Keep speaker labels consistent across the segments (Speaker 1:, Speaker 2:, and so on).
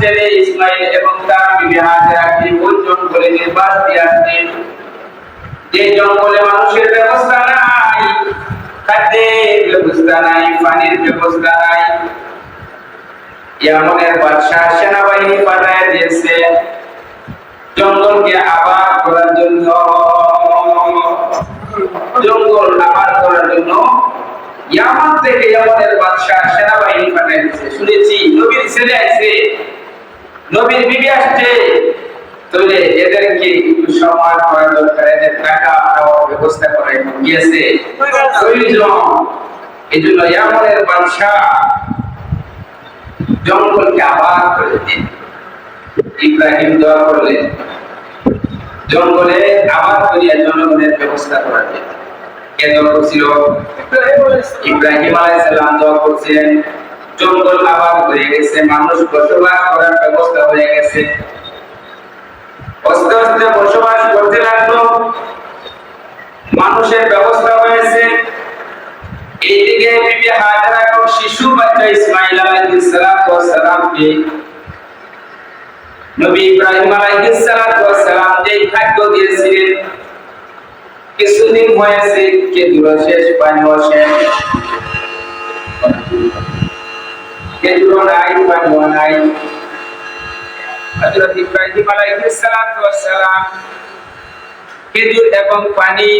Speaker 1: ছেলে ইসমাইল এবং তার বিবি হাজেরাকে ওই জঙ্গলে নির্বাস দিয়ে আসলেন। যে জঙ্গলে মানুষের ব্যবস্থা নাই, খাদ্যের ব্যবস্থা নাই, পানির ব্যবস্থা নাই, ইয়ামনের বাদশাহ সেনাবাহিনী পাঠায় দিয়েছে জঙ্গলকে আবাদ করার জন্য। জঙ্গল আবাদ করার জন্য ইয়ামান থেকে ইয়ামানের বাদশাহ সেনাবাহিনী পাঠায় দিয়েছে। শুনেছি নবীর ছেলে আসছে, নবীর বিবি আসছে, তাহলে এদেরকে একটু সম্মান করা দরকার, এদের টাকা খাওয়ার ব্যবস্থা করা গিয়েছে প্রয়োজন। এই জন্য ইয়ামানের বাদশাহ জঙ্গলকে আবাদ করে দিন। ইব্রাহিম দোয়া করলেন জঙ্গলে আবাদ করিয়া জনগণের ব্যবস্থা করা যায়। কে দোয়া করছিল? ইব্রাহিম আলাইহিস সালাম দোয়া করছিলেন। জঙ্গল আবাদ হয়ে গেছে, মানুষ বসবাস করার ব্যবস্থা হয়ে গেছে। আস্তে আস্তে বসবাস করতে লাগলো, মানুষের ব্যবস্থা হয়েছে। এইদিকে বিবি হাজেরা এবং শিশু বাচ্চা ইসমাইল আলাইহিস সালামকে নবী ইব্রাহিম আলাইহিস সালাম যে খাদ্য দিয়েছিলেন, কিছুদিন হয়েছে খেজুর শেষ, পানিও শেষ, খেজুর নাই, পানিও নাই। হযরত ইব্রাহিম আলাইহিস সালাম খেজুর এবং পানি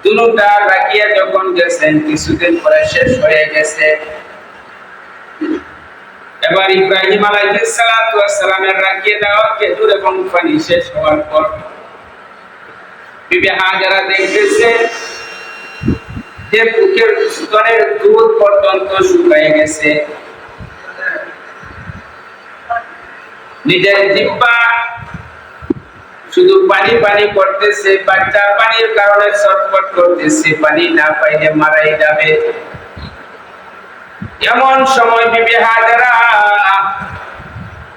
Speaker 1: দুটোটা রাখিয়া যখন গেছেন, কিছুদিন পরে শেষ হয়ে গেছে। এবার ইব্রাহিম আলাইহিস সালামের রাখিয়ে দেওয়া খেজুর এবং পানি শেষ হওয়ার পর বিবি হাজেরা দেখতেছে যে বুকের স্তনের দুধ পর্যন্ত শুকিয়ে গেছে। নিজের জিহ্বা শুধু পানি পানি করতেছে, বাচ্চা পানির কারণে ছটফট করতেছে, পানি না পাইলে মারাই যাবে। এমন সময় বিবি হাজেরা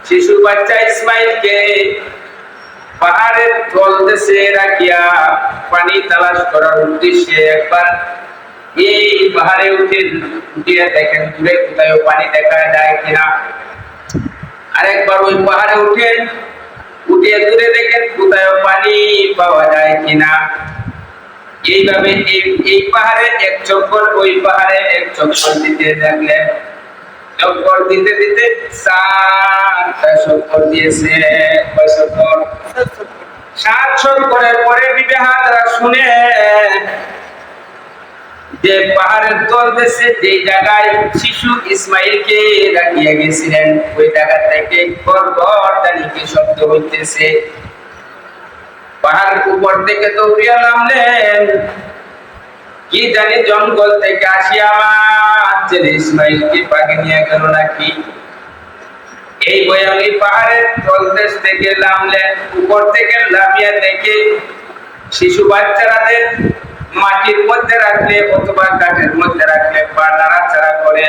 Speaker 1: শিশু বাচ্চা ইসমাইলকে পাহাড়ের তলদেশে রাখিয়া পানি তালাশ করার উদ্দেশ্যে একবার এই পাহাড়ে উঠিয়ে দেখেন দূরে কোথাও পানি দেখা যায় কিনা। আরেকবার ওই পাহাড়ে উঠিয়ে দূরে দেখেন কোথাও পানি পাওয়া যায় কিনা। এইভাবে এই পাহাড়ে এক চক্কর, ওই পাহাড়ে এক চক্কর দিতে থাকলেন। চক্কর দিতে দিতে 7টা চক্কর দিয়েছে। 7 চক্করের পরে বিবি হাজেরা শুনে যে পাহাড়ের তলদেশে যে জায়গায় শিশু ইসমাইলকে রাখিয়া গেছিলেন, ওই জায়গা থেকে গড়গড়ানিতে শব্দ হইতেছে। পাহাড়ের উপর থেকে দৌড়িয়া নামলেন, কি জানি জঙ্গল থেকে আসিয়া আমার ছেলে ইসমাইলকে পাকে নিয়ে গেল নাকি। এই বয়ামি পাহাড়ের তলদেশ থেকে নামলেন, উপর থেকে নামিয়া দেখে শিশু বাচ্চাদের মাটির মধ্যে রাখলে অথবা কাঠের মধ্যে রাখলে পা নাড়াচাড়া করে।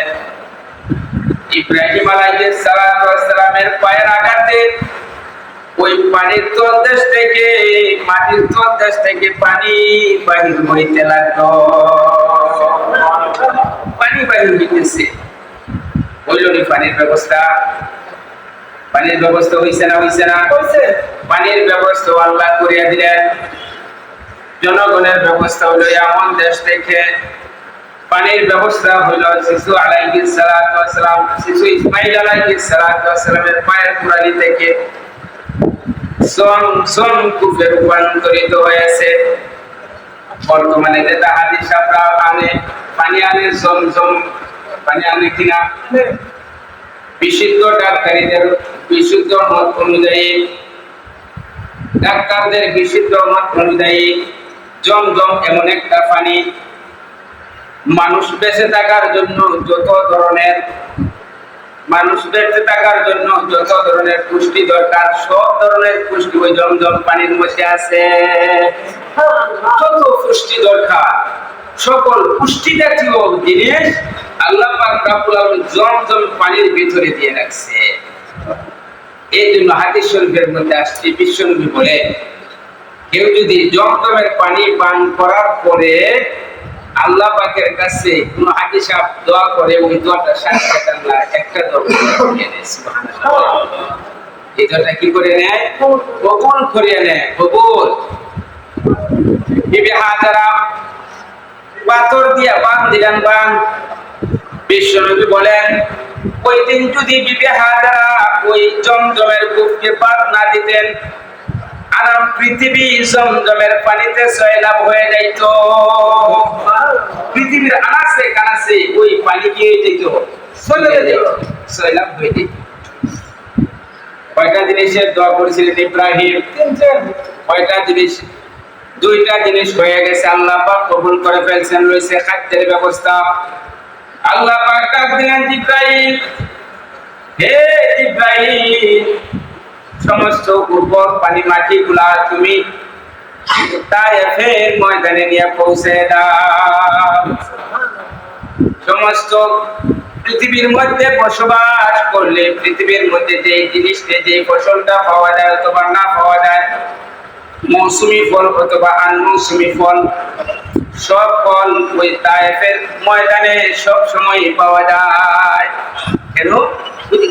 Speaker 1: ইব্রাহিম আলাইহিস সালামের পায়ের আঘাতে ওই পানির তলদেশ থেকে, মাটির তলদেশ থেকে পানি বাহির হইতে লাগলো। পানি বাহির হইতেছে। হইল পানির ব্যবস্থা? পানির ব্যবস্থা হইছে না? হইছে না? পানির ব্যবস্থা আল্লাহ করিয়া দিলেন। জনগণের ব্যবস্থা হলো এমন দেশ থেকে। পানির ব্যবস্থা হলো শিশু আলাইহিস সালাম, শিশু ইসমাইল আলাইহিস সালামের পায়ের কুড়ালি থেকে কূপে রূপান্তরিত হয়েছে। বর্তমানে যেটা হাদিস আমরা পানি আনে পানি আনে কিনা, বিশুদ্ধ ডাক্তারদের বিশুদ্ধ মত অনুযায়ী, ডাক্তারদের বিশুদ্ধ মত অনুযায়ী জমজম এমন একটা পানি মানুষ বেঁচে থাকার জন্য যত ধরনের পুষ্টি দরকার, সব ধরনের পুষ্টি ওই জমজম পানির মধ্যে আছে। যত পুষ্টি দরকার সকল পুষ্টি জাতীয় জিনিস আল্লাহ পাক রব্বুল আলামিন জমজম পানির ভিতরে দিয়ে রাখছে। এই জন্য হাদিস শরীফের মধ্যে আসছে, বিশ্বনবী বলে কেউ যদি জমজমের পানি পান করার পরে আল্লাহ পাকের কাছে কোনো হাদিস দোয়া করে, ওই দোয়াটা 60 টাকা একটা দোয়া সুবহানাল্লাহ। এই দোয়াটা কি করে নেয়? কবুল করে নেয়, কবুল। বিবি হাজারা পাথর দিয়া বান দিলেন, বান। বিশ্বনবী বলেন, ওই দিন যদি বিবি হাজারা ওই জমজমের কূপকে বাদ না দিতেন, আর পৃথিবী জমজমের পানিতে সয়লাব হয়ে যাইত। পৃথিবীর আনাচে কানাচে ওই পানি কি হয়ে যেত? সয়লাব হয়ে যেত। কয়টা জিনিসের দোয়া করেছিলেন ইব্রাহিম? কয়টা জিনিস? দুইটা জিনিস হয়ে গেছে, আল্লাহ পাক কবুল করে ফেলছেন। রয়েছে খাদ্যের ব্যবস্থা। আল্লাহ পাক ডাক দিলেন, ইব্রাহিম, হে ইব্রাহিম, সমস্ত উর্বর পানি মাটি গুলা তুমি তায়েফের ময়দানে নিয়ে পৌঁছে দাও। সমস্ত পৃথিবীর মধ্যে বসবাস করলে পৃথিবীর মধ্যে যে জিনিসটা, যে ফসলটা পাওয়া যায় অথবা না পাওয়া যায়, মৌসুমী ফল অথবা আনমৌসুমী ফল, সব ফল ওই তায়েফের ময়দানে সব সময় পাওয়া যায়। কেন?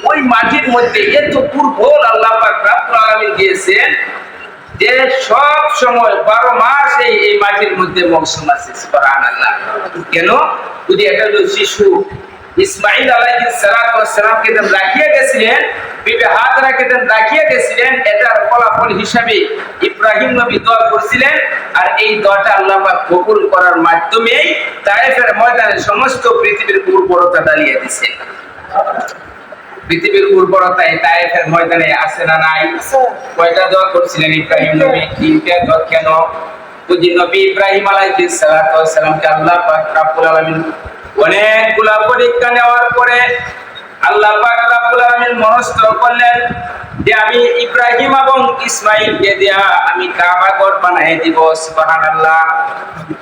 Speaker 1: ওই মাটির মধ্যে এত পূর্বল আল্লাহ পাক রব্বুল আলামিন দিয়েছেন যে সব সময় 12 মাস এই মাটির মধ্যে মৌসুম আছে। সুবহানাল্লাহ। কেন? যদি একটা শিশু ইসমাঈল আলাইহিস সালাতু ওয়াস সালামকে যখন রাখিয়ে গেছিলেন, বিবি হাজরাকে যখন রাখিয়ে গেছিলেন, এটার ফলাফল হিসাবে ইব্রাহিম নবী দোয়া করেছিলেন। আর এই দোয়াটা আল্লাহ পাক কবুল করার মাধ্যমেই তায়েফের ময়দানে সমস্ত পৃথিবীর উর্বরতা দাঁড়িয়ে দিয়েছে। পৃথিবীর উর্বরতায় তায়েফের ময়দানে আছে না নাই? কয়টা দোয়া করেছিলেন ইব্রাহিম নবী? 3টা দোয়া। কেন? ওই নবী ইব্রাহিম আলাইহিস সালাতু ওয়াস সালামকে আল্লাহ পাক রব্বুল আলামিন অনেকগুলা পরীক্ষা নেওয়ার পরে আল্লাহ পাক রব্বুল আলামিন মনস্থ করলেন যে আমি ইব্রাহিম এবং ইসমাঈলকে দিয়া আমি কাবা ঘর বানাই দিব। সুবহানাল্লাহ।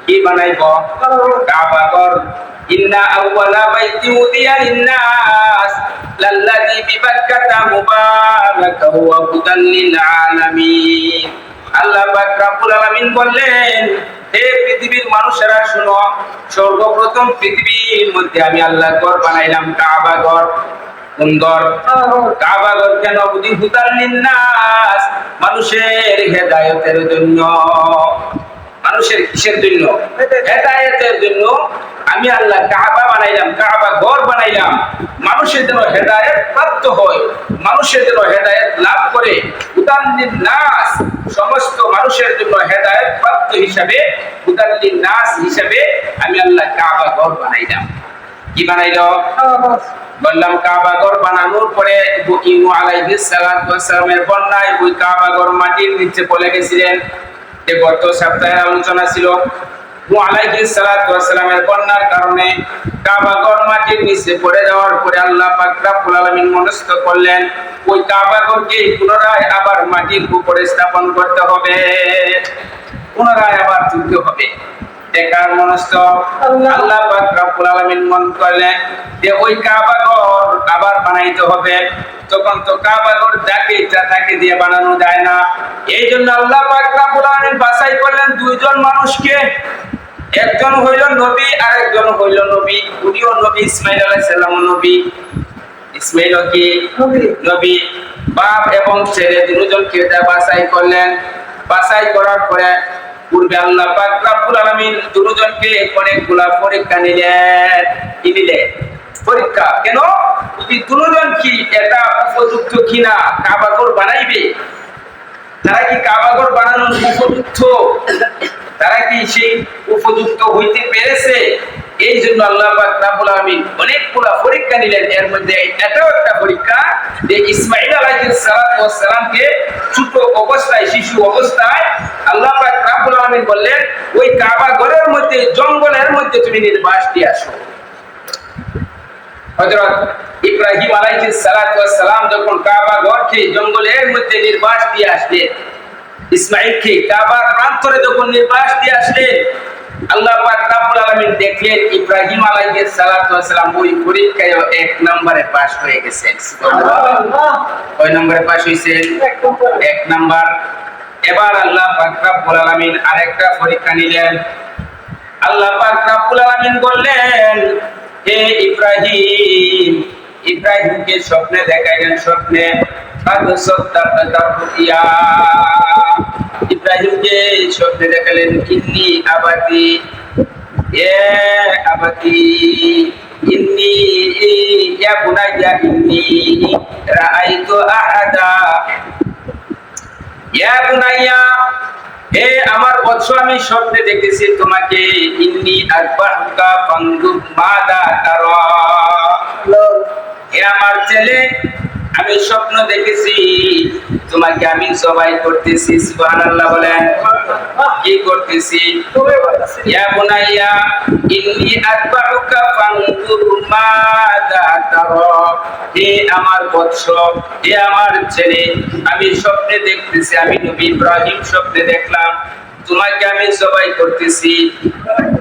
Speaker 1: কি বানাইব? কাবা ঘর। ইন্না আউওয়ালা বাইতি উদিয়া লিন-নাস লাল্লাযী বিবাক্কাতা মুবারাকাও ওয়া হুদাল লিল আলামিন। আল্লাহ পাক রব্বুল আলামিন বললেন, হে পৃথিবীর মানুষেরা শুনো, সর্বপ্রথম পৃথিবীর মধ্যে আমি আল্লাহ ঘর বানাইলাম, কাবা ঘর। কোন ঘর? কাবা ঘর। কেন? বুঝি হুদাল লিন-নাস, মানুষের হেদায়েতের জন্য। মানুষের কিসের জন্য? হেদায়েতের জন্য আমি আল্লাহ কাবা বানাইলাম, কাবা ঘর বানাইলাম। মানুষের জন্য হেদায়েত প্রাপ্ত হয়, মানুষের জন্য হেদায়েত লাভ করে। হুদাল লিন-নাস, সমস্ত মানুষের জন্য হেদায়েত প্রাপ্ত হিসাবে, হুদাল লিন-নাস হিসাবে আমি আল্লাহ কাবা ঘর বানাইলাম। কি বানাইলো? বললাম কাবা ঘর বানানোর পরে ইব্রাহিম আলাইহিস সালাতু ওয়াস সালামের বন্যায় ওই কাবা ঘর মাটির নিচে পড়ে গেছিলেন। যে গত সপ্তাহে আলোচনা ছিল, নূহ আলাইহিস সালাতু ওয়াস সালামের বন্যার কারণে কাবা ঘর মাটির নিচে পড়ে যাওয়ার পরে আল্লাহ পাক রব্বুল আলামিন মনস্থ করলেন ওই কাবা ঘরকে পুনরায় আবার মাটির উপরে স্থাপন করতে হবে, পুনরায় আবার তুলতে হবে। দেখার মনস্থ আল্লাহ পাক রব্বুল আলামিন মন করলেন যে ওই কাবা ঘর আবার বানাইতে হবে। তখন তো কাবা ঘর যাকে ইচ্ছা তাকে দিয়ে বানানো যায় না। এই জন্য আল্লাহ পাক রব্বুল আলামিন বাছাই করলেন দুইজন মানুষকে। একজন হইল নবী আর একজন হইল নবী। উনিও নবী, ইসমাঈল আলাইহিস সালাম নবী। ইসমাঈল কি নবী? বাপ এবং ছেলে দুজনকে বাছাই করলেন। বাছাই করার পরে পূর্বে আল্লাহ পাক রব্বুল আলামিন দুজনকে অনেকগুলা পরীক্ষা নিলেন। কি দিলেন? পরীক্ষা। কেন? এই দুজন কি এটা উপযুক্ত কিনা কাবা ঘর বানাইবে? তারা কি কাবা ঘর বানানোর উপযুক্ত? তারা কি সেই উপযুক্ত হইতে পেরেছে? এই জন্য আল্লাহ পাক রব্বুল আলামিন অনেকগুলা পরীক্ষা নিলেন। এর মধ্যে এটাও একটা পরীক্ষা যে ইসমাঈল আলাইহিস সালাতু ওয়াস সালামকে ছোট অবস্থায়, শিশু অবস্থায় আল্লাহ পাক রব্বুল আলামিন বললেন ওই কাবা ঘরের মধ্যে জঙ্গলের মধ্যে তুমি নির্বাস দিয়ে আসো। হযরত ইব্রাহিম আলাইহিস সালাতু ওয়াস সালাম যখন কাবা ঘরকে জঙ্গলের মধ্যে নির্বাস দিয়ে আসলেন, ইসমাঈলকে কাবার প্রান্তরে যখন নির্বাস দিয়ে আসলেন, আল্লাহ পাক রব্বুল আলামিন দেখলেন ইব্রাহিম আলাইহিস সালাতু ওয়াস সালাম ওই পরীক্ষায় 1 নম্বরে পাস হয়ে গেছেন। সুবহানাল্লাহ। কয় নম্বরে পাস হইছেন? 1 নাম্বার। এবার আল্লাহ পাক রব্বুল আলামিন আরেকটা পরীক্ষা নিলেন। আল্লাহ পাক রব্বুল আলামিন বললেন, হে ইব্রাহিম, ইব্রাহিমকে স্বপ্নে দেখাইলেন। স্বপ্নে ইব্রাহিমকে স্বপ্নে দেখালেন, ইন্নি আবাতি আবাতি ইন্নি ইয়া বুনাইয়া ইন্নি রাআইতু আহাদা ইয়া বুনাইয়া, হে আমার বৎস, আমি স্বপ্নে দেখেছি তোমাকে, ইন্নি আকবারুকা ফানজুর মাদা তারা, হে আমার ছেলে, আমি স্বপ্ন দেখেছি তোমাকে আমি জবাই করতেছি। সুবহানাল্লাহ বলেন, কি করতেছি? ইয়া বুনাইয়া ইন্নী আতবাউকা ফানজুর মাযা তারা, হে আমার বৎস, হে আমার ছেলে, আমি স্বপ্নে দেখতেছি, আমি নবী ইব্রাহিম স্বপ্নে দেখলাম তোমাকে আমি জবাই করতেছি।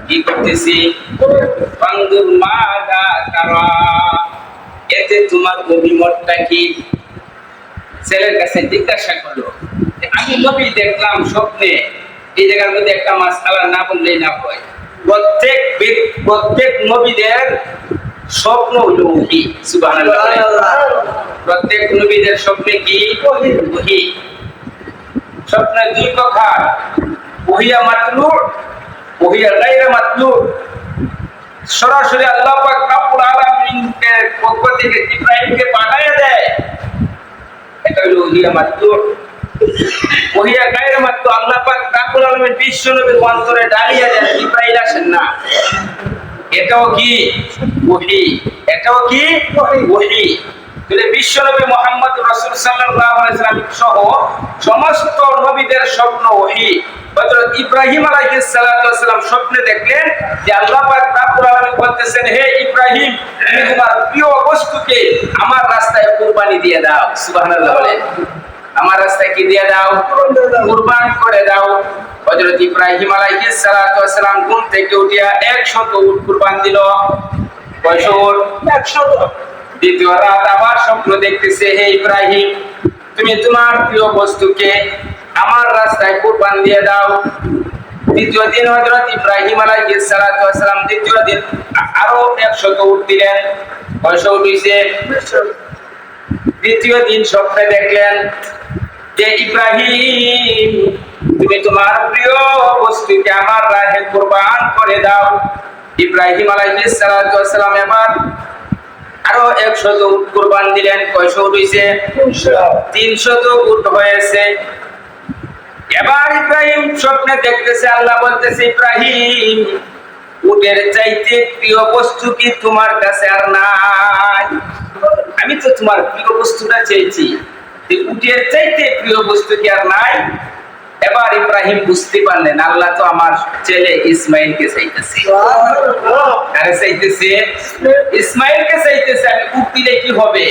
Speaker 1: কি করতেছি? ফানজুর মাযা তারা, এতে তোমার অভিমতটা কি? ছেলের কাছে জিজ্ঞাসা করলো, আমি নবী দেখলাম স্বপ্নে, এই জায়গার মধ্যে একটা মাসআলা না বললেই না হয়। প্রত্যেক নবীদের স্বপ্ন হলো ওহী। সুবহানাল্লাহ, প্রত্যেক নবীদের স্বপ্নে কি? ওহী। স্বপ্নে দুই প্রকার, ওহিয়া মাতলু, ওহিয়া গায়রা মাতলু। সরাসরি আল্লাহ পাক রব্বুল আলামিনের পক্ষ থেকে ইব্রাহিমকে পাঠিয়ে দেয়, এটা হলো ওহিয়া মাতলু। ওহিয়া গায়রা মাতলু, আল্লাহ পাক রব্বুল আলামিন বিশ্ব নবীর অন্তরে ডালিয়া দেন, ইব্রাহিম আসেন না। এটাও কি? ওহী। এটাও কি? ওহী। তাহলে বিশ্ব নবী মুহাম্মদ রাসূল সাল্লাল্লাহু আলাইহি ওয়াসাল্লাম সহ সমস্ত নবীদের স্বপ্ন ওহী। হযরত ইব্রাহিম আলাইহিস সালাতু ওয়াস সালাম স্বপ্নে দেখলেন যে আল্লাহ পাক রব্বুল আলামিন বলতেছেন, হে ইব্রাহিম, তুমি তোমার প্রিয় বস্তুকে আমার রাস্তায় কুরবানি দিয়ে দাও। সুবহানাল্লাহ বলেন, আমার রাস্তায় কি দিয়ে দাও? কুরবান করে দাও। হযরত ইব্রাহিম আলাইহিস সালাতু ওয়াস সালাম ঘুম থেকে উঠিয়া 100 উট কুরবান দিল। কয়শো উট? 100। দ্বিতীয় রাত আবার স্বপ্ন দেখতেছে, হে ইব্রাহিম, তুমি তোমার প্রিয় বস্তুকে আমার রাস্তায় কুরবান দিয়ে দাও। দ্বিতীয় দিন হযরত ইব্রাহিম আলাইহিস সালাতু ওয়াস সালাম দ্বিতীয় দিন আরো 100 উট দিলেন। কয়শো উট হইছে? দ্বিতীয় দিন স্বপ্নে দেখলেন যে ইব্রাহিম, তুমি তোমার প্রিয় বস্তুকে আমার রাহে কুরবান করে দাও। ইব্রাহিম আলাইহিস সালাতু ওয়াস সালাম এবার আরো 100 উট কুরবান দিলেন। কয়শো উট হইছে? 300 উট হয়েছে। এবার ইব্রাহিম স্বপ্নে দেখতেছে, আল্লাহ বলতেছে, ইব্রাহিম, উটের চাইতে প্রিয় বস্তু কি তোমার কাছে আর নাই? আমি তো তোমার প্রিয় বস্তুটা চেয়েছি, উটের চাইতে প্রিয় বস্তু কি আর নাই? এবার ইব্রাহিম বুঝতে পারলেন, আল্লাহ তো আমার ছেলে ইসমাইলকে চাইতেছে। কারে চাইতেছে? ইসমাইলকে চাইতেছে। আমি উট দিলে কি হবে?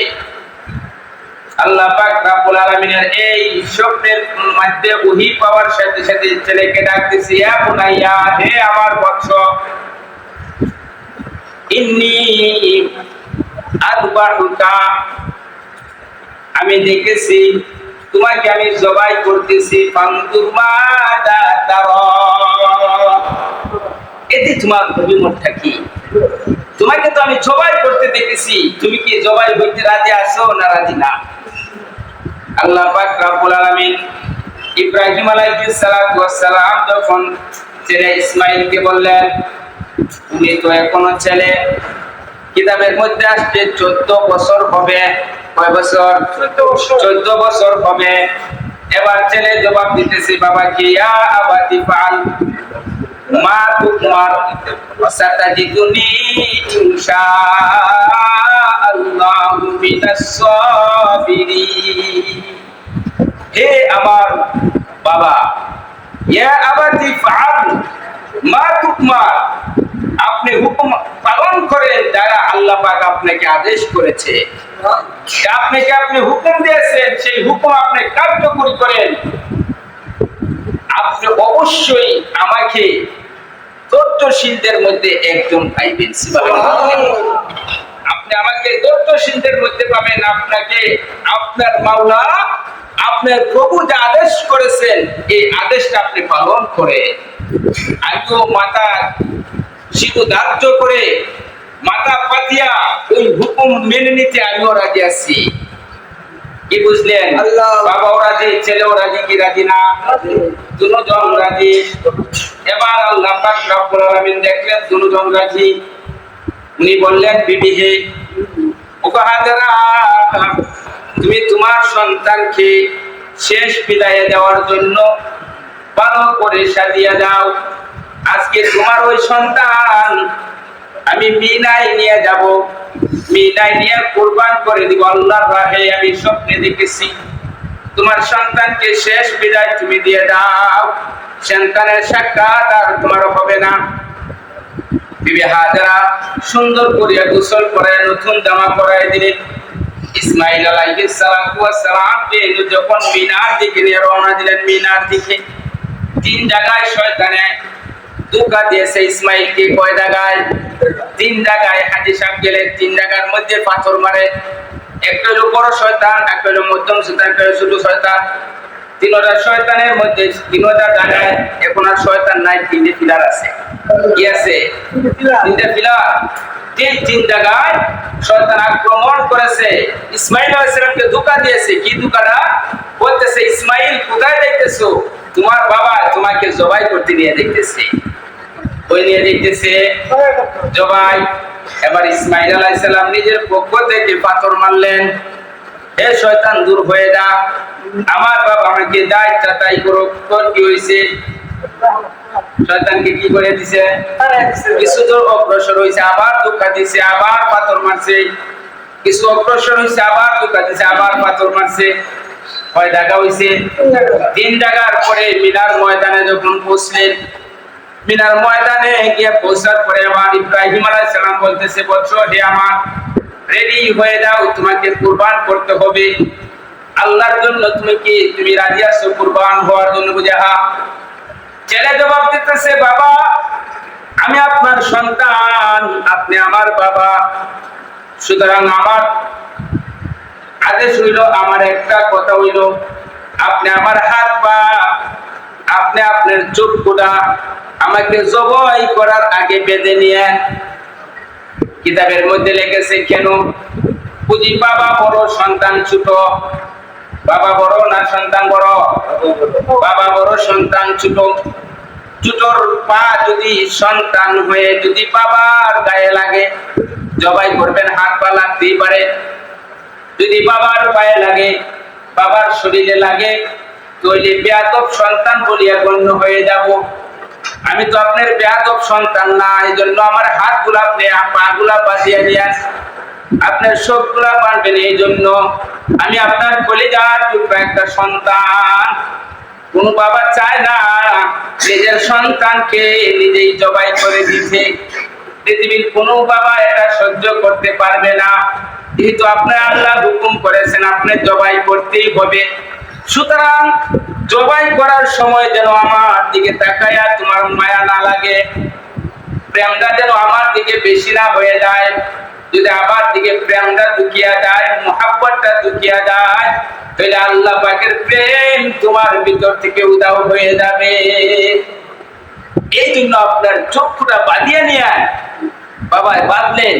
Speaker 1: আল্লাহ পাক রব্বুল আলামিনের এই স্বপ্নের মধ্যে ওহী পাওয়ার সাথে সাথে ছেলেকে ডাক দিছে, ইয়া বুনাইয়া, হে আমার বৎস, ইন্নী আযবাহুকা, আমি দেখেছি তোমাকে আমি জবাই করতেছি। ফানজুর মাযা তারা, এতে তোমার অভিমতটা কি? তোমাকে তো আমি জবাই করতে দেখেছি, তুমি কি জবাই হইতে রাজি আছো না রাজি না? আল্লাহ পাক রব্বুল আলামিন ইব্রাহিম আলাইহিস সালাতু ওয়াস সালাম যখন ছেলে ইসমাইলকে বললেন, তুমি তো এখনো ছেলে, কিতাবের মধ্যে আসছে 14 বছর হবে। কয় বছর? 14 বছর হবে। এবার ছেলে জবাব দিতেছে, বাবা কি, ইয়া আবাতি ফাল মা তুমার সাতাজিদুনি ইনশাআল্লাহু মিনাস সাবিরিন। হে আমার বাবা, ইয়া আবাতি ফাল মা তুমার, আপনি হুকুম পালন করেন যারা আল্লাহ পাক আপনাকে আদেশ করেছে। আপনাকে আপনি হুকুম দিয়েছেন, সেই হুকুম আপনি কার্যকরী করেন। আপনি অবশ্যই আমাকে ধৈর্যশীলদের মধ্যে একজন পাইবেন। আপনি আমাকে ধৈর্যশীলদের মধ্যে পাবেন। আপনাকে আপনার মাওলা, আপনার প্রভু যে আদেশ করেছেন, এই আদেশটা আপনি পালন করে আমিও মাতা শিশু ধার্য করে মাথা পাতিয়া ওই হুকুম মেনে নিতে আমিও রাজি আছি। কি বুঝলেন? বাবাও রাজি, ছেলেও রাজি, কি রাজি না? দুজন রাজি। এবার আল্লাহ পাক রব্বুল আলামিন দেখলেন দুজন রাজি। উনি বললেন, বিবি হে, ওগো হাজেরা, তুমি তোমার সন্তানকে শেষ বিদায় দেওয়ার জন্য ভালো করে সাজিয়ে দাও। আজকে তোমার ওই সন্তান আমি মিনায় নিয়ে যাব, মিনায় নিয়ে কুরবান করে দিব আল্লাহর রাহে। আমি স্বপ্নে দেখেছি তোমার সন্তানকে শেষ বিদায় তুমি দিয়ে দাও, সন্তানের সাক্ষাৎ আর তোমার হবে না। বিবি হাজেরা সুন্দর করিয়া গোসল করায়, নতুন জামা পরায় দিলেন। ইসমাইল আলাইহিস সালাতু ওয়াস সালাম যখন মিনার দিকে রওনা দিলেন, মিনার দিকে তিন জায়গায় শয়তানে ধোঁকা দিয়েছে ইসমাইলকে। কয় জায়গায়? তিন জায়গায়। হাজী সাহেব গেলে তিন জায়গার মধ্যে পাথর মারে। একটা হলো বড় শয়তান, একটা হলো মধ্যম শয়তান, একটা হলো ছোট শয়তান। তিনটা শয়তানের মধ্যে তিনটা জায়গায় এখন আর শয়তান নাই, তিনটে পিলার আছে। কি আছে? তিনটে পিলার। তিন জায়গায় শয়তান আক্রমণ করেছে, ইসমাইল আলাইহিস সালামকে ধোঁকা দিয়েছে। কি ধোঁকাটা? বলতেছে, ইসমাইল কোথায় যাইতেছো? তোমার বাবা তোমাকে জবাই করতে নিয়ে দেখতেছে। ওই নিয়ে দেখতেছে জবাই। এবার ইসমাইল আলাইহিস সালাম নিজের পক্ষ থেকে পাথর মারলেন, হে শয়তান দূর হয়ে যা, আমার বাবা আমাকে যা ইচ্ছা তাই করুক, তোর কি হয়েছে? শয়তানকে কি করে দিছে? কিছু দূর অগ্রসর হয়েছে, আবার ধোঁকা দিছে, আবার পাথর মারছে। কিছু অগ্রসর হয়েছে, আবার ধোঁকা দিছে, আবার পাথর মারছে। কয় জায়গা হয়েছে? তিন জায়গার পরে মিনার ময়দানে যখন পৌঁছলেন, মিনার ময়দানে গিয়ে পৌঁছার পরে আমার ইব্রাহিম আলাইহিস সালাম বলতেছে, বৎস হে আমার, রেডি হয়ে যাও, তোমাকে কুরবান করতে হবে আল্লাহর জন্য। তুমি রাজি আছো কুরবান হওয়ার জন্য? বুঝে হ্যাঁ। ছেলে জবাব দিতেছে, বাবা আমি আপনার সন্তান, আপনি আমার বাবা, সুতরাং আমার আদেশ হইল, আমার একটা কথা হইল, আপনি আমার হাত পা, আপনি আপনার চোখ কোটা আমাকে জবাই করার আগে বেঁধে নিয়ে। কিতাবের মধ্যে লিখেছে, কেন? বুঝি বাবা বড় সন্তান ছোট? বাবা বড় না সন্তান বড়? বাবা বড় সন্তান ছোট। ছোটর পা যদি সন্তান হয়ে যদি বাবার গায়ে লাগে, জবাই করবেন, হাত পা লাগতেই পারে। যদি বাবার পায়ে লাগে, বাবার শরীরে লাগে, তাহলে বেয়াদব সন্তান বলিয়া গণ্য হয়ে যাব। আমি তো আপনার বেয়াদব সন্তান না, এই জন্য আমার হাতগুলা আপনি পা গুলা বাঁধিয়ে নিয়ে আপনার সবগুলা বাঁধবেন। এই জন্য আমি আপনার কলিজার টুকরা একটা সন্তান। কোন বাবা চায় না নিজের সন্তানকে নিজেই জবাই করে দিতে। পৃথিবীর কোন বাবা এটা সহ্য করতে পারবে না। যেহেতু আপনার আল্লাহ হুকুম করেছেন আপনি জবাই করতেই হবে, সুতরাং জবাই করার সময় যেন আমার দিকে তাকায়া তোমার মায়া না লাগে, প্রেমটা যেন আমার দিকে বেশি না হয়ে যায়। যদি আমার দিকে প্রেমটা ঢুকিয়া যায়, মুহাব্বতটা ঢুকিয়া যায়, তাহলে আল্লাহ পাকের প্রেম তোমার ভিতর থেকে উধাও হয়ে যাবে। এই জন্য আপনার চক্ষুটা বাঁধিয়ে নিয়ে বাবা বাঁধলেন,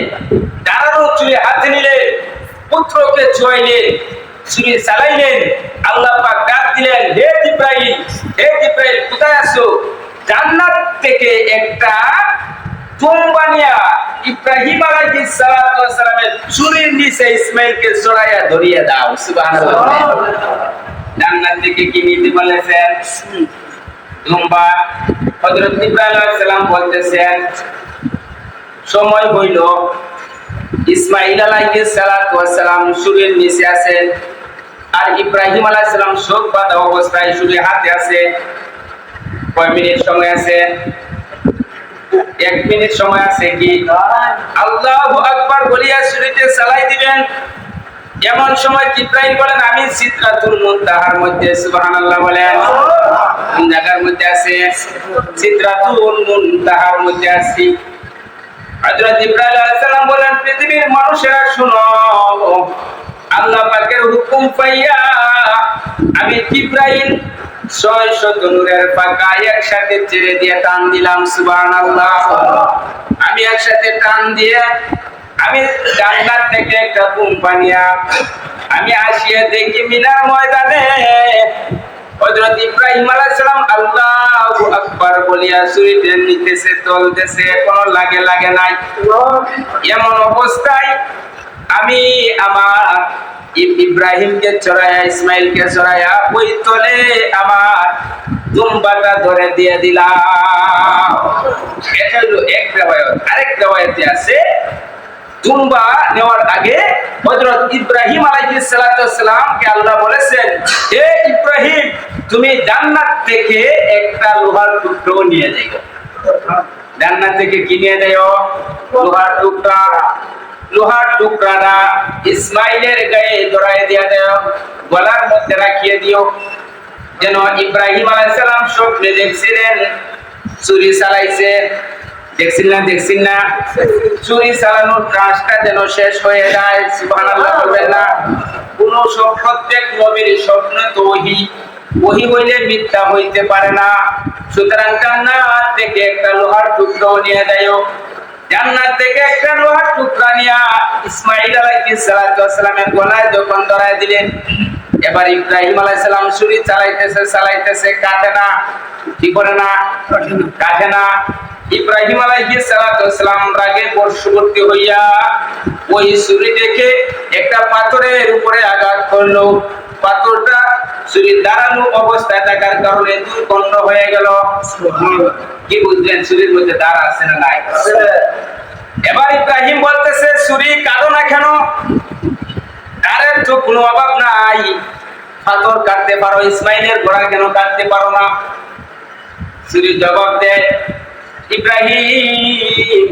Speaker 1: দাঁড়ানো চুলে হাতে নিলেন, পুত্রকে ছোঁয়াইলেন, ছুরি চালাইলেন। আল্লাহ পাক ডাক দিলেন, হে জিব্রাইল, হে জিব্রাইল কোথায় আছো? জান্নাত থেকে একটা চুম্বানিয়া ইব্রাহিম আলাইহিস সালাতু ওয়াস সালামের চুরির নিচে ইসমাইলকে জড়াইয়া ধরিয়ে দাও। সুবহানাল্লাহ। জান্নাত থেকে কি নিতে বলেছেন? চুম্বা। হযরত ইব্রাহিম আলাইহিস সালাম বলতেছেন, সময় হইল, ইসমাইল আলাইহিস সালাতু ওয়াস সালাম চুরির নিচে আছেন, আর ইব্রাহিম আলাইহিস সালাম শোক বাঁধা অবস্থায় চুরি হাতে আছে। কয় মিনিট সময় আছে? 1 মিনিট সময় আছে। কি আল্লাহু আকবার বলিয়া ছুরিতে চালাই দিবেন। এমন সময় জিব্রাইল বলেন, আমি সিদরাতুল মুনতাহার মধ্যে। সুবহানাল্লাহ বলেন। কোন জায়গার মধ্যে আছে? সিদরাতুল মুনতাহার মধ্যে আছি। হযরত জিব্রাইল আলাইহিস সালাম বলেন, পৃথিবীর মানুষেরা শুনো, আল্লাহ পাকের হুকুম পাইয়া আমি জিব্রাইল 600 নূরের পাকা একসাথে ছেড়ে দিয়ে টান দিলাম। সুবহানাল্লাহ। আমি একসাথে টান দিয়ে আমি জান্নাত থেকে একটা কোম্পানিয়া আমি আসিয়া দেখি মিনার ময়দানে হযরত ইব্রাহিম আলাইহিস সালাম আল্লাহু আকবার বলিয়া ছুরিটা নিতেছে চলতেছে, কোনো লাগে নাই। এমন অবস্থায় আমি আমার ইব্রাহিমকে চড়াইয়া ইসমাইলকে চড়াইয়া ওই তলে আমার দুম্বাটা ধরে দিয়ে দিলাম। এটা হলো এক রিওয়ায়াত। আরেক রিওয়ায়াতে আছে দুম্বা নেওয়ার আগে হযরত ইব্রাহিম আলাইহিস সালাতু ওয়াসসালামকে আল্লাহ বলেছেন, হে ইব্রাহিম তুমি জান্নাত থেকে একটা লোহার টুকরো নিয়ে যাও। জান্নাত থেকে কি নিয়ে যাও? লোহার টুকরা। লোহার টুকরাটা ইসমাইলের গায়ে ধরায় দিয়ে দাও, গলার মধ্যে রাখিয়ে দিও। যেন ইব্রাহিম আলাইহিস সালাম স্বপ্নে দেখছিলেন ছুরি চালাইছে, দেখছেন না ছুরি চালানোর কাজটা যেন শেষ হয়ে যায়। সুবহানাল্লাহ বলবেন না? কোন প্রত্যেক নবীর স্বপ্ন তো ওহী হইলে মিথ্যা হইতে পারে না। সুতরাং জান্নাত থেকে একটা লোহার টুকরো নিয়ে যাও। জান্নাত থেকে একটা লোহার টুকরা নিয়া ইসমাইল আলাইহিস সালামের গলায় যখন ধরায় দিলেন, এবার ইব্রাহিম আলাইহিস সালাম ছুরি চালাইতেছে কাটে না। কি করে না? কাটে না। ইব্রাহিম আলাইহিস সালাম রাগে বশবর্তী হইয়া ওই ছুরি দেখে একটা পাথরের উপরে আঘাত করলো। পাথরটা ছুরি দাঁড়ানো অবস্থায় থাকার কারণে দুর্গন্ধ হয়ে গেল। কি বুঝলেন? ছুরির মধ্যে দাঁড় আছে না নাই? এবার ইব্রাহিম বলতেছে, ছুরি কাটো না কেন? দাঁড়ের তো কোনো অভাব নাই, পাথর কাটতে পারো, ইসমাইলের ঘোড়া কেন কাটতে পারো না? ছুরি জবাব দেয়, ইব্রাহিম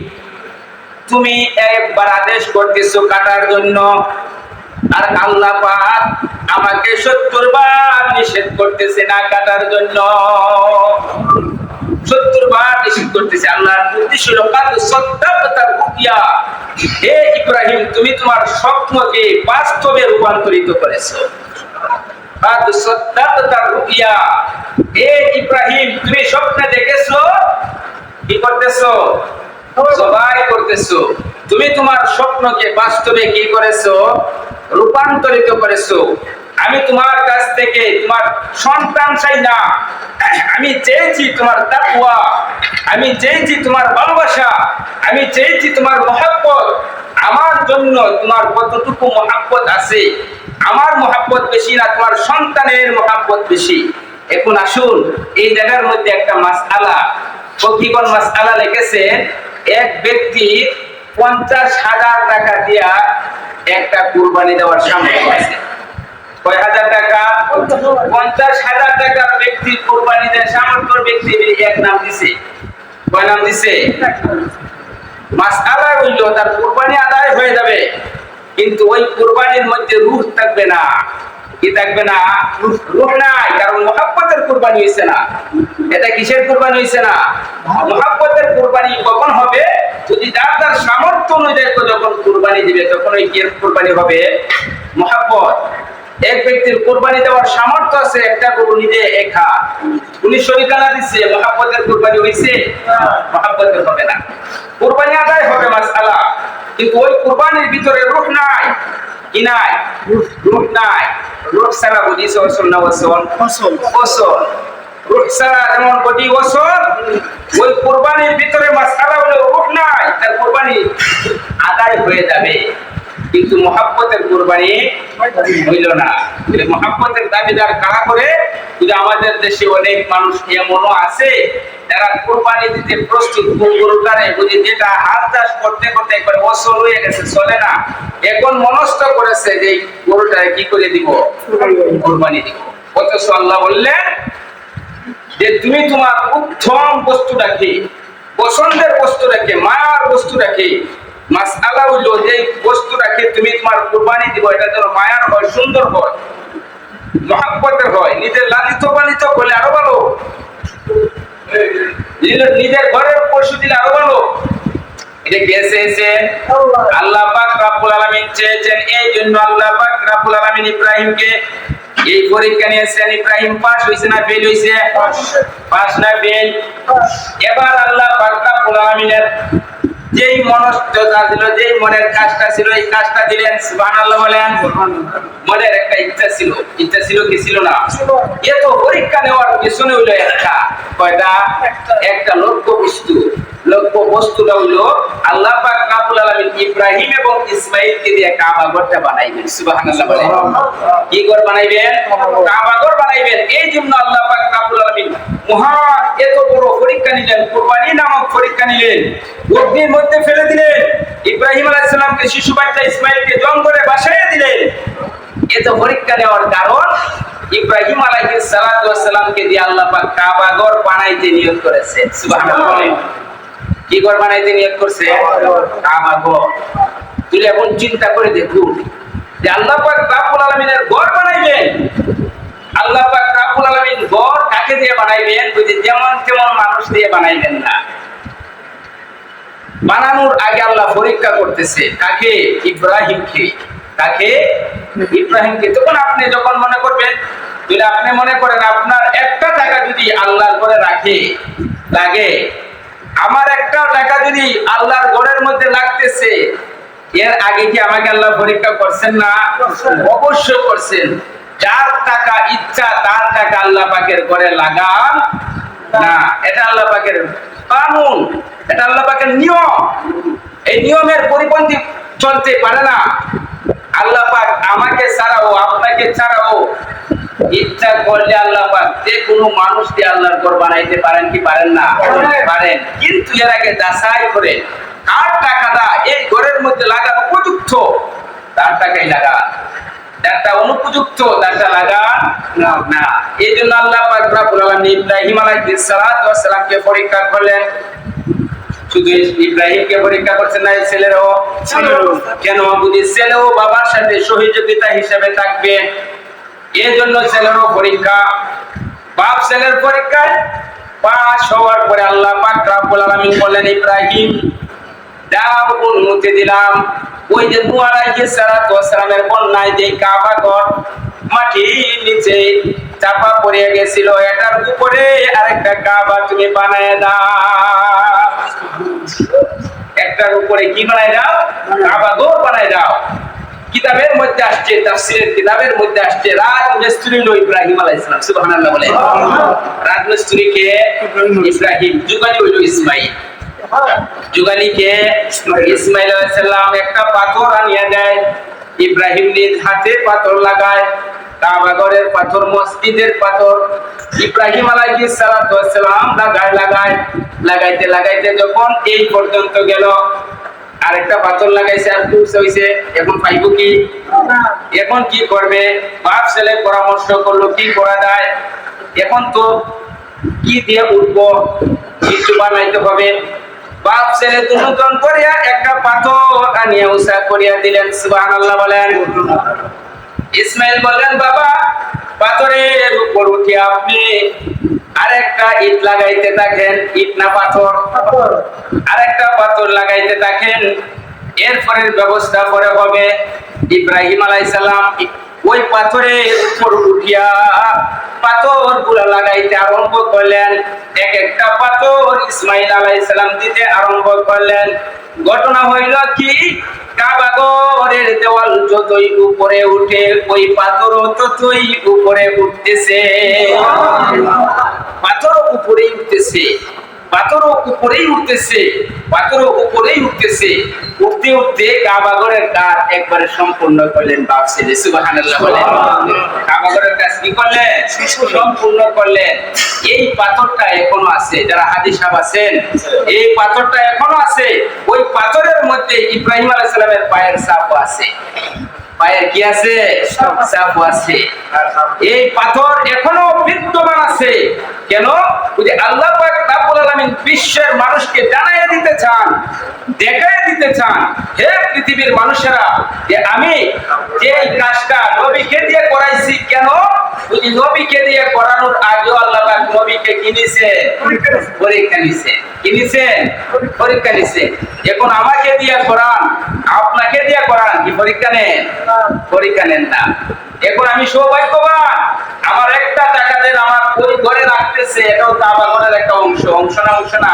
Speaker 1: তুমি একবার আদেশ করতেছো কাটার জন্য, আর আল্লাহ পাক আমাকে ৭০ বার নিষেধ করতেছে না কাটার জন্য। ৭০ বার নিষেধ করতেছে। আল্লাহর নির্দেশ হলো সাদ্দাকাতার রুইয়া। হে ইব্রাহিম তুমি তোমার স্বপ্নকে বাস্তবে রূপান্তরিত করেছো। সাদ্দাকাতার রুইয়া। হে ইব্রাহিম তুমি স্বপ্নে দেখেছো, কি করতেছো? জবাই করতেছো। তুমি তোমার স্বপ্নকে বাস্তবে কি করেছো? রূপান্তরিত করেছো। আমি তোমার কাছ থেকে তোমার সন্তান চাই না, আমি চেয়েছি তোমার তাকওয়া, আমি চেয়েছি তোমার ভালোবাসা, আমি চেয়েছি তোমার মহব্বত। আমার জন্য তোমার কতটুকু মহব্বত আছে? আমার মহব্বত বেশি না তোমার সন্তানের মহব্বত বেশি? এখন আসুন এই জায়গার মধ্যে একটা মাসআলা, ফকিহগণ মাসআলা লিখেছেন, এক ব্যক্তি ৫০,০০০ টাকা দিয়া একটা কুরবানি দেওয়ার সামর্থ্য আছে। কয় হাজার টাকা? ৫০,০০০ টাকা ব্যক্তি কুরবানি দেওয়ার সামর্থ্য ব্যক্তি এক নাম দিছে। কয় নাম দিছে? মাসআলা হইল তার কুরবানি আদায় হয়ে যাবে, কিন্তু ওই কুরবানির মধ্যে রূহ থাকবে না। কি থাকবে না? রূহ নাই, কারণ মুহাব্বতের কুরবানি হইছে না। এটা কিসের কুরবানি হইছে না? মুহাব্বতের কুরবানি কখন হবে? যদি যার সামর্থ্য অনুযায়ী যখন কুরবানি দিবে তখন ওই কি কুরবানি হবে? মুহাব্বত। এক ব্যক্তির কুরবানি দেওয়ার সামর্থ্য আছে, একটা গরু নিজে একা, উনি শরীকানা দিচ্ছে, মুহাব্বতের কুরবানি হইছে? মুহাব্বতের হবে না। কুরবানি আদায় হবে মাসআলা, কিন্তু ওই কুরবানির ভিতরে রূহ নাই। কি নাই? রূহ নাই। রূহ ছাড়া বুঝিস ওসল না ওসল? ওসল। রূহ ছাড়া যেমন বডি ওসল, ওই কুরবানির ভিতরে মাসআলা হলো রূহ নাই, তার কুরবানি আদায় হয়ে যাবে, কিন্তু মুহাব্বতের কুরবানি হইল না। মুহাব্বতের দাবিদার কারা করে? যদি আমাদের দেশে অনেক মানুষ এমনও আছে যারা কুরবানি দিতে প্রস্তুত, গরুটারে বুঝি যেটা হাল চাষ করতে করতে একবার অসল হয়ে গেছে, চলে না, এখন মনস্থ করেছে যে গরুটারে কি করে দিব? কুরবানি দিব। অথচ আল্লাহ বললেন যে তুমি তোমার উত্তম বস্তুটাকে, পছন্দের বস্তুটাকে, মায়ার বস্তুটাকে, মাসআলা হইল যে বস্তুটাকে তুমি তোমার কুরবানি দিব এটা যেন মায়ার হয়, সুন্দর হয়, মহব্বতের হয়, নিজের লালিত পালিত করলে আরো ভালো, নিজের ঘরের পশু দিলে আরো ভালো। এটা কে চেয়েছেন? আল্লাহ পাক রব্বুল আলামিন চেয়েছেন। এই জন্য আল্লাহ পাক রব্বুল আলামিন ইব্রাহিমকে এই পরীক্ষা নিয়েছেন। ইব্রাহিম পাস হইছে না ফেল হইছে? পাস না ফেল? এবার আল্লাহ পাক রব্বুল আলামিনের যেই মনস্থতা ছিল, যেই মনের কাজটা ছিল, এই কাজটা দিলেন। সুবহানাল্লাহ বলেন। মনের একটা ইচ্ছা ছিল কি ছিল না? এত পরীক্ষা নেওয়ার পিছনে হইলো একটা কয়টা একটা লক্ষ্য বস্তুটা হইলো আল্লাহ পাক রব্বুল আলামিন ইব্রাহিম এবং ইসমাঈলকে দিয়ে কাবা ঘরটা বানাইবেন। সুবহানাল্লাহ বলেন। কি ঘর বানাইবেন? কাবা ঘর বানাইবেন। এই জন্য আল্লাহ পাক রব্বুল আলামিন মহান এত বড় পরীক্ষা নিলেন, কুরবানি নামক পরীক্ষা নিলেন, অগ্নির মধ্যে ফেলে দিলেন। ইব্রাহিম আলাইহিস সালামকে, শিশু বাচ্চা ইসমাঈলকে জঙ্গলে বাসায় দিলেন। এত পরীক্ষা নেওয়ার কারণ ইব্রাহিম আলাইহিস সালামকে দিয়ে আল্লাহ পাক কাবা ঘর বানাইতে নিয়ত করেছে। সুবহানাল্লাহ বলেন। কি ঘর বানাইতে নিয়ত করছে? কাবা ঘর। তুই এখন চিন্তা করে দেখুন যে আল্লাহ পাক রব্বুল আলামিনের ঘর বানাইবেন। আল্লাহ পাক রব্বুল আলামিন ঘর কাকে দিয়ে বানাইবেন? ওই যে যেমন তেমন মানুষ দিয়ে বানাইবেন না। বানানোর আগে আল্লাহ পরীক্ষা করতেছে কাকে? ইব্রাহিমকে। কাকে? ইব্রাহিমকে। তখন আপনি যখন মনে করবেন, যদি আপনি মনে করেন আপনার একটা টাকা যদি আল্লাহর ঘরে লাগে, আমার একটা টাকা যদি আল্লাহর ঘরের মধ্যে লাগতেছে, এর আগে কি আমাকে আল্লাহ পরীক্ষা করছেন না? অবশ্যই করছেন। যার টাকা ইচ্ছা তার টাকা আল্লাহ পাকের ঘরে লাগান না। এটা আল্লাহ পাকের কানুন, এটা আল্লাহ পাকের নিয়ম। এই নিয়মের পরিপন্থী চলতে পারে না। আল্লাহ পাক আমাকে ছাড়াও আপনাকে ছাড়াও ইচ্ছা করলে আল্লাহ পাক যে কোনো মানুষ দিয়ে আল্লাহর ঘর বানাইতে পারেন কি পারেন না? পারেন। কিন্তু এর আগে যাচাই করে কার টাকাটা এই ঘরের মধ্যে লাগানো উপযুক্ত তার টাকাই লাগান, যারটা অনুপযুক্ত তারটা লাগান না। এই জন্য আল্লাহ পাক রব্বুল আলামিন ইব্রাহিম আলাইহিস সালামকে পরীক্ষা করলেন। শুধু ইব্রাহিমকে পরীক্ষা করছেন না, ছেলেরও। কেন? বুঝি ছেলেও বাবার সাথে সহযোগিতা হিসেবে থাকবে, এই জন্য ছেলেরও পরীক্ষা। বাপ ছেলের পরীক্ষায় পাস হওয়ার পরে আল্লাহ পাক রব্বুল আলামিন বললেন, ইব্রাহিম দাও, অনুমতি দিলাম। ওই যে নূহ আলাইহিস সালামের বন্যায় যে কাবা ঘর মাটির নিচে চাপা পড়ে গেছিল, এটার উপরে আরেকটা কাবা তুমি বানায় দাও। একটার উপরে কি বানায় দাও? কাবা ঘর বানায় দাও। কিতাবের মধ্যে আসছে, তাফসীরের কিতাবের মধ্যে আসছে, রাজমিস্ত্রি হলো ইব্রাহিম আলাইহিস সালাম। সুবহানাল্লাহ বলেন। রাজমিস্ত্রি কে? ইব্রাহিম। যুগালি হলো ইসমাঈল। যুগালি কে? ইসমাঈল আলাইহিস সালাম। একটা পাথর আনিয়ে দেয়, ইব্রাহিম নিজ হাতে পাথর লাগায়, কাবা ঘরের পাথর, মসজিদের পাথর। ইব্রাহিম আলাইহিস সালাম লাগাইতে লাগাইতে যখন এই পর্যন্ত গেল, আরেকটা পাথর লাগাইছে, আর খুব হইছে। এখন পাইব কি? এখন কি করবে? বাপ ছেলে পরামর্শ করলো কি করা যায়। এখন তো কি দিয়ে উঠবো, কিছু বানাইতে হবে। বাপ ছেলে দুজন করিয়া একটা পাথর আনিয়া উঁচা করিয়া দিলেন। সুবহানাল্লাহ বলেন। ইসমাঈল বললেন, বাবা পাথরের উপর উঠে আপনি আরেকটা ইট লাগাইতে থাকেন। ইট না পাথর? আরেকটা পাথর লাগাইতে থাকেন, এরপরের ব্যবস্থা পরে হবে। ইব্রাহিম আলাইহিস সালাম ওই পাথরের উপর উঠিয়া পাথর গুলা লাগাইতে আরম্ভ করলেন। এক একটা পাথর ইসমাঈল আলাইহিস সালাম দিতে আরম্ভ করলেন। ঘটনা হইল কি, কাবা ঘরের দেওয়াল যতই উপরে উঠে, ওই পাথর ততই উপরে উঠতেছে। পাথর উপরেই উঠতেছে, পাথরও উপরেই উঠতেছে, পাথরও উপরেই উঠতেছে। উঠতে উঠতে কাবা ঘরের কাজ একবারে সম্পূর্ণ করলেন বাপ ছেলে। সুবহানাল্লাহ বলেন। কাবা ঘরের কাজ কি করলেন? সম্পূর্ণ করলেন। এই পাথরটা এখনো আছে, যারা হাদিস সাহেব আছেন, এই পাথরটা এখনো আছে। ওই পাথরের মধ্যে ইব্রাহিম আলাইহিস সালামের পায়ের ছাপ আছে। পায়ের কি আছে? ছাপ আছে। এই পাথর এখনো বিদ্যমান আছে। কেন? ওই যে আল্লাহ পাক রব্বুল আলামিন বিশ্বের মানুষকে জানাইয়া দিতে চান, দেখাইয়া দিতে চান, হে পৃথিবীর মানুষেরা, যে আমি যে কাজটা নবীকে দিয়ে করাইছি। কেন? ওই যে নবীকে দিয়ে করানোর আগেও আল্লাহ পাক নবীকে কিনেছে, পরীক্ষা নিছে। কিনেছেন? পরীক্ষা নিছে। এখন আমাকে দিয়ে করান, আপনাকে দিয়ে করান, কি পরীক্ষা নেন? পরীক্ষা নেন না। এখন আমি সৌভাগ্যবান, আমার একটা টাকা দেন, আমার ওই ঘরে রাখতেছে, এটাও কাবা ঘরের একটা অংশ। অংশ না? অংশ না?